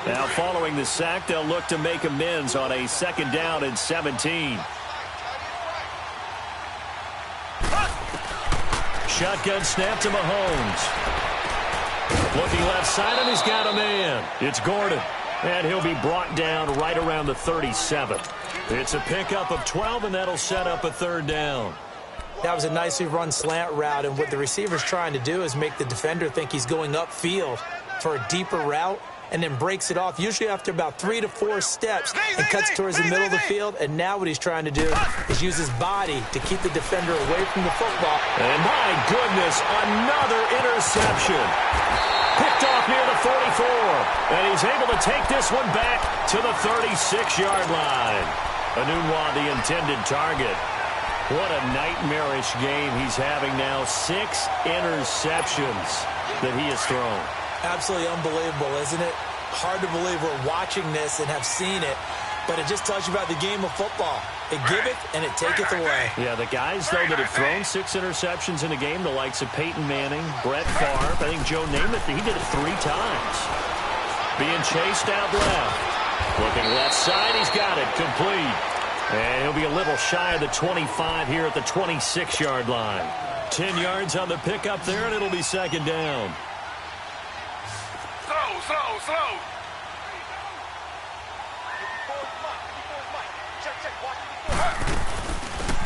Now following the sack, they'll look to make amends on a 2nd down and 17. Shotgun snap to Mahomes. Looking left side, and he's got a man. It's Gordon. And he'll be brought down right around the 37. It's a pickup of 12, and that'll set up a 3rd down. That was a nicely run slant route, and what the receiver's trying to do is make the defender think he's going upfield for a deeper route, and then breaks it off, usually after about 3 to 4 steps, and cuts towards the middle of the field. And now what he's trying to do is use his body to keep the defender away from the football. And my goodness, another interception. Picked off near the 44. And he's able to take this one back to the 36-yard line. Anunwa, the intended target. What a nightmarish game he's having now. 6 interceptions that he has thrown. Absolutely unbelievable, isn't it? Hard to believe we're watching this and have seen it, but it just tells you about the game of football. It giveth and it taketh away. Yeah, the guys, though, that have thrown 6 interceptions in a game, the likes of Peyton Manning, Brett Favre, I think Joe Namath, he did it 3 times. Being chased out left. Looking left side, he's got it, complete. And he'll be a little shy of the 25 here at the 26-yard line. 10 yards on the pickup there, and it'll be 2nd down. Slow.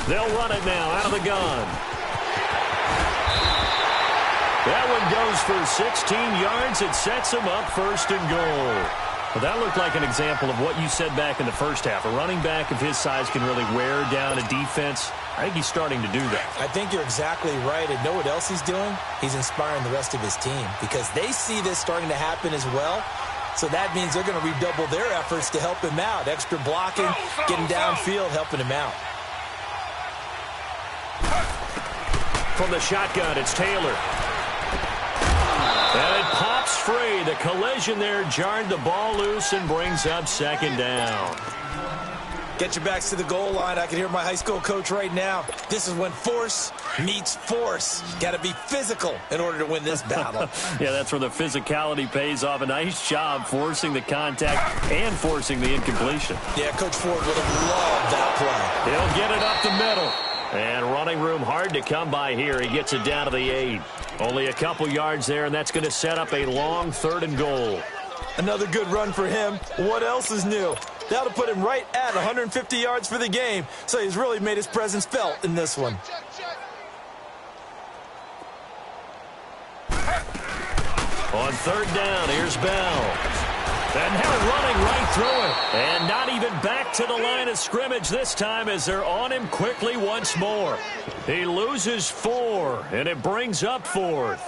They'll run it now out of the gun. That one goes for 16 yards. It sets him up 1st and goal. Well, that looked like an example of what you said back in the first half. A running back of his size can really wear down a defense. I think he's starting to do that. I think you're exactly right. And know what else he's doing? He's inspiring the rest of his team because they see this starting to happen as well. So that means they're going to redouble their efforts to help him out. Extra blocking, getting downfield, helping him out. From the shotgun, it's Taylor. And it pops free. The collision there jarred the ball loose and brings up 2nd down. Get your backs to the goal line. I can hear my high school coach right now. This is when force meets force. Got to be physical in order to win this battle. Yeah, that's where the physicality pays off. A nice job forcing the contact and forcing the incompletion. Yeah, Coach Ford would have loved that play. He'll get it up the middle. And running room hard to come by here. He gets it down to the 8. Only a couple yards there, and that's going to set up a long 3rd and goal. Another good run for him. What else is new? That'll put him right at 150 yards for the game, so he's really made his presence felt in this one. On 3rd down, here's Bell. And now running right through it. And not even back to the line of scrimmage this time as they're on him quickly once more. He loses 4, and it brings up 4th.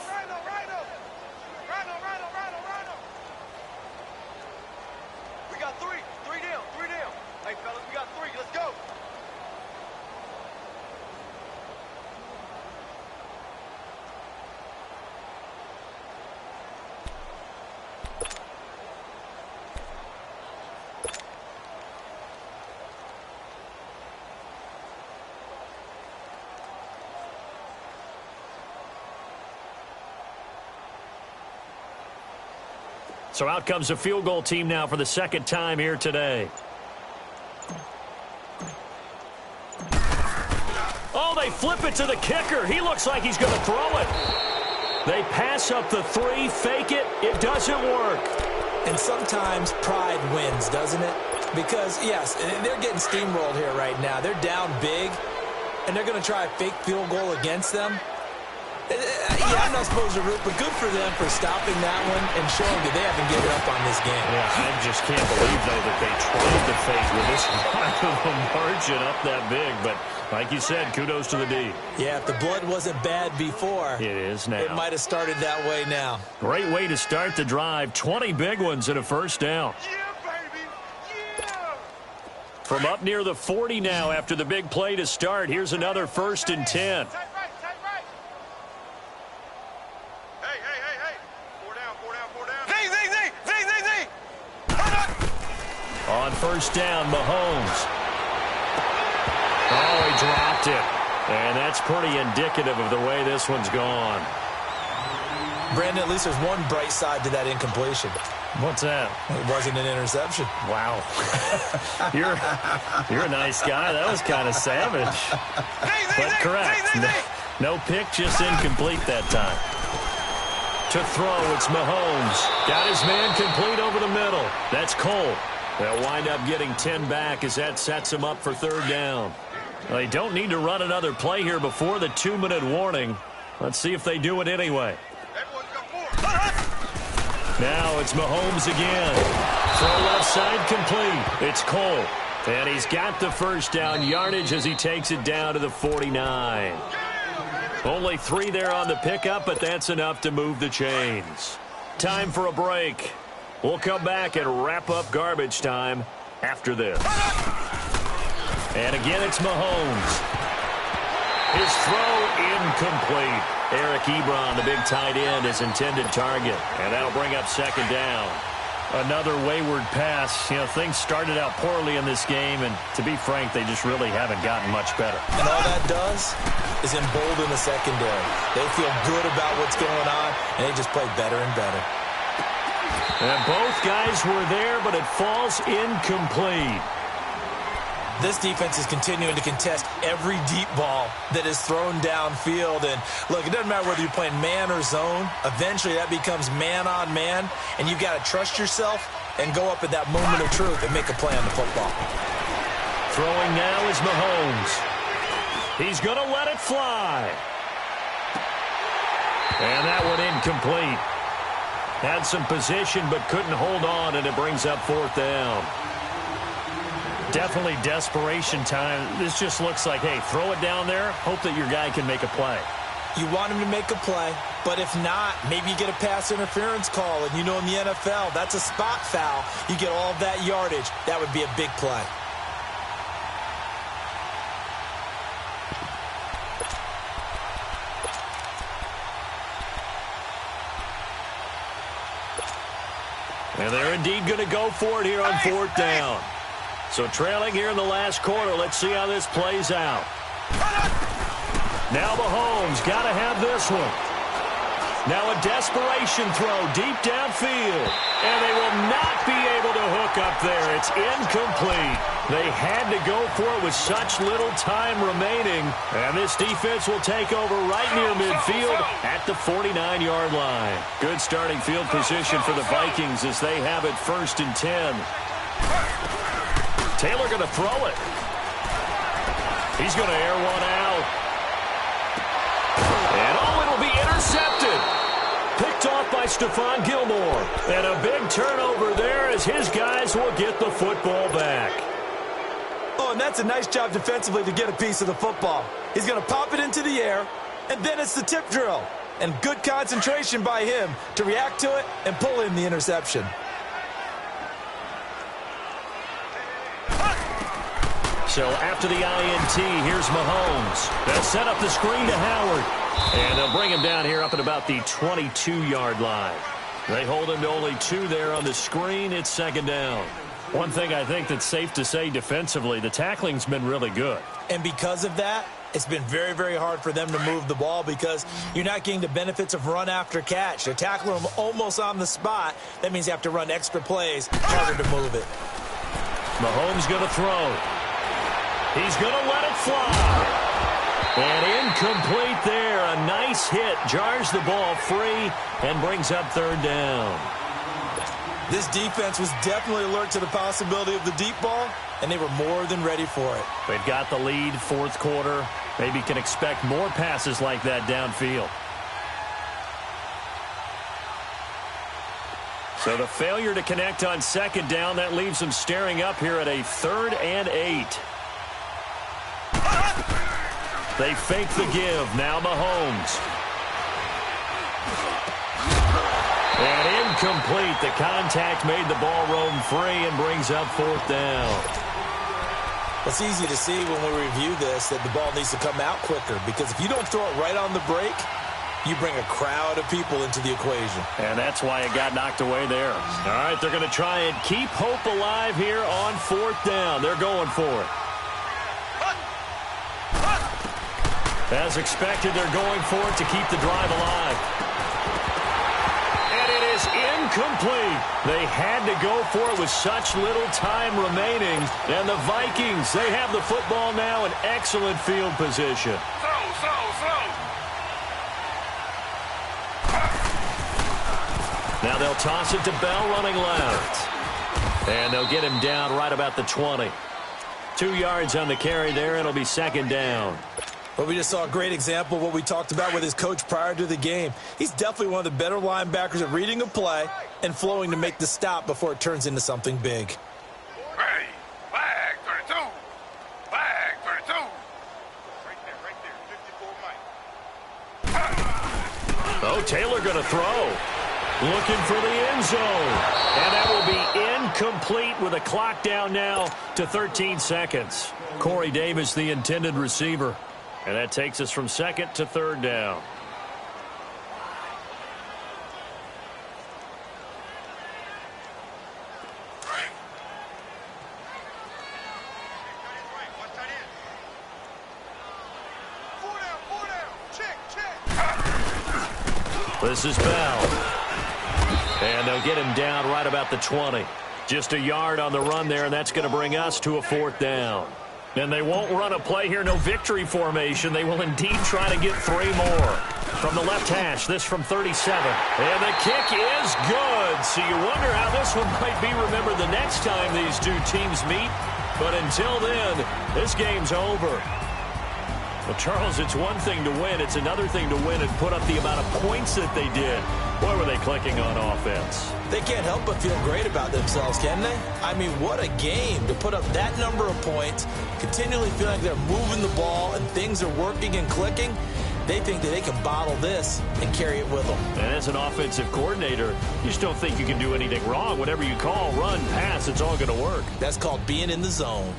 So out comes the field goal team now for the 2nd time here today. Oh, they flip it to the kicker. He looks like he's going to throw it. They pass up the 3, fake it. It doesn't work. And sometimes pride wins, doesn't it? Because, yes, they're getting steamrolled here right now. They're down big, and they're going to try a fake field goal against them. Yeah, I'm not supposed to root, but good for them for stopping that one and showing that they haven't given up on this game. Yeah, I just can't believe, though, that they tried to fake with this kind of a margin up that big. But like you said, kudos to the D. Yeah, if the blood wasn't bad before, it is now. It might have started that way now. Great way to start the drive. 20 big ones and a 1st down. Yeah, baby. Yeah. From up near the 40 now after the big play to start. Here's another 1st and 10. On 1st down, Mahomes. Oh, he dropped it. And that's pretty indicative of the way this one's gone. Brandon, at least there's one bright side to that incompletion. What's that? It wasn't an interception. Wow. You're a nice guy. That was kind of savage. But correct. No pick, just incomplete that time. To throw, it's Mahomes. Got his man complete over the middle. That's Cole. They'll wind up getting 10 back as that sets them up for 3rd down. They don't need to run another play here before the 2-minute warning. Let's see if they do it anyway. Now it's Mahomes again. Throw left side complete. It's Cole. And he's got the 1st down yardage as he takes it down to the 49. Only 3 there on the pickup, but that's enough to move the chains. Time for a break. We'll come back and wrap up garbage time after this. And again, it's Mahomes. His throw incomplete. Eric Ebron, the big tight end, his intended target. And that'll bring up 2nd down. Another wayward pass. You know, things started out poorly in this game, and to be frank, they just really haven't gotten much better. And all that does is embolden the secondary. They feel good about what's going on, and they just play better and better. And both guys were there, but it falls incomplete. This defense is continuing to contest every deep ball that is thrown downfield. And, look, it doesn't matter whether you're playing man or zone. Eventually, that becomes man-on-man, and you've got to trust yourself and go up at that moment of truth and make a play on the football. Throwing now is Mahomes. He's going to let it fly. And that one incomplete. Had some position but couldn't hold on, and it brings up 4th down. Definitely desperation time. This just looks like, hey, throw it down there, hope that your guy can make a play. You want him to make a play, but if not, maybe you get a pass interference call, and you know in the NFL, that's a spot foul. You get all of that yardage. That would be a big play. And they're indeed going to go for it here on 4th down. So trailing here in the last quarter. Let's see how this plays out. Now Mahomes got to have this one. Now a desperation throw deep downfield. And they will not be able to hook up there. It's incomplete. They had to go for it with such little time remaining. And this defense will take over right near midfield at the 49-yard line. Good starting field position for the Vikings as they have it 1st and 10. Taylor going to throw it. He's going to air one out. And it'll be intercepted. Picked off by Stephon Gilmore. And a big turnover there as his guys will get the football back. Oh, and that's a nice job defensively to get a piece of the football. He's going to pop it into the air, and then it's the tip drill. And good concentration by him to react to it and pull in the interception. So after the INT, here's Mahomes. They'll set up the screen to Howard. And they'll bring him down here up at about the 22-yard line. They hold him to only 2 there on the screen. It's 2nd down. One thing I think that's safe to say defensively, the tackling's been really good. And because of that, it's been very, very hard for them to move the ball because you're not getting the benefits of run after catch. They're tackling them almost on the spot. That means you have to run extra plays, harder to move it. Mahomes going to throw. He's going to let it fly. And incomplete there. A nice hit. Jars the ball free and brings up 3rd down. This defense was definitely alert to the possibility of the deep ball, and they were more than ready for it. They've got the lead 4th quarter. Maybe can expect more passes like that downfield. So the failure to connect on 2nd down, that leaves them staring up here at a 3rd and 8. They fake the give. Now Mahomes. And incomplete. The contact made the ball roam free and brings up 4th down. It's easy to see when we review this that the ball needs to come out quicker because if you don't throw it right on the break, you bring a crowd of people into the equation. And that's why it got knocked away there. All right, they're going to try and keep hope alive here on 4th down. They're going for it. As expected, they're going for it to keep the drive alive. And it is incomplete. They had to go for it with such little time remaining. And the Vikings, they have the football now in excellent field position. Now they'll toss it to Bell running left. And they'll get him down right about the 20. 2 yards on the carry there. It'll be 2nd down. Well, we just saw a great example of what we talked about with his coach prior to the game. He's definitely one of the better linebackers at reading a play and flowing to make the stop before it turns into something big. Hey, flag 32. Flag 32. Right there, 54 Mike. Oh, Taylor going to throw. Looking for the end zone. And that will be incomplete with a clock down now to 13 seconds. Corey Davis, the intended receiver. And that takes us from 2nd to 3rd down. This is Bell. And they'll get him down right about the 20. Just a yard on the run there, and that's going to bring us to a 4th down. And they won't run a play here, no victory formation. They will indeed try to get 3 more. From the left hash, this from 37. And the kick is good. So you wonder how this one might be remembered the next time these two teams meet. But until then, this game's over. Well, Charles, it's one thing to win. It's another thing to win and put up the amount of points that they did. Boy, were they clicking on offense. They can't help but feel great about themselves, can they? I mean, what a game to put up that number of points, continually feeling like they're moving the ball and things are working and clicking. They think that they can bottle this and carry it with them. And as an offensive coordinator, you just don't think you can do anything wrong. Whatever you call, run, pass, it's all going to work. That's called being in the zone.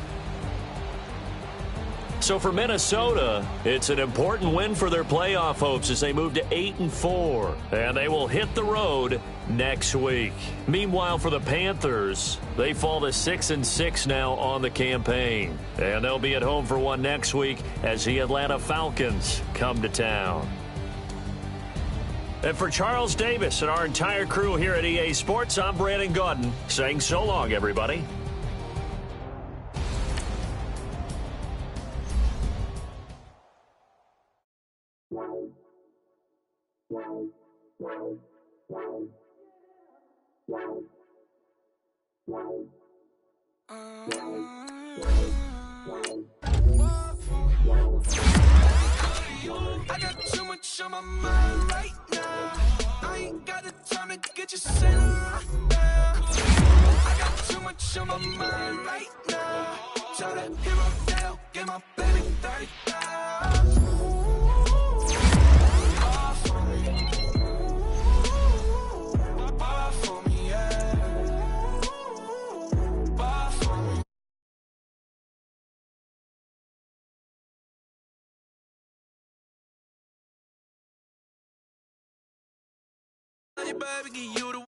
So for Minnesota, it's an important win for their playoff hopes as they move to 8-4. And they will hit the road next week. Meanwhile, for the Panthers, they fall to 6-6 now on the campaign. And they'll be at home for one next week as the Atlanta Falcons come to town. And for Charles Davis and our entire crew here at EA Sports, I'm Brandon Gaudin saying so long, everybody. I got too much on my mind right now. I ain't got the time to get you set right now. I got too much on my mind right now. Tell that hero down, get my baby 30,000. Bar for me. Bar for me, yeah. Bar for me. Baby, give you the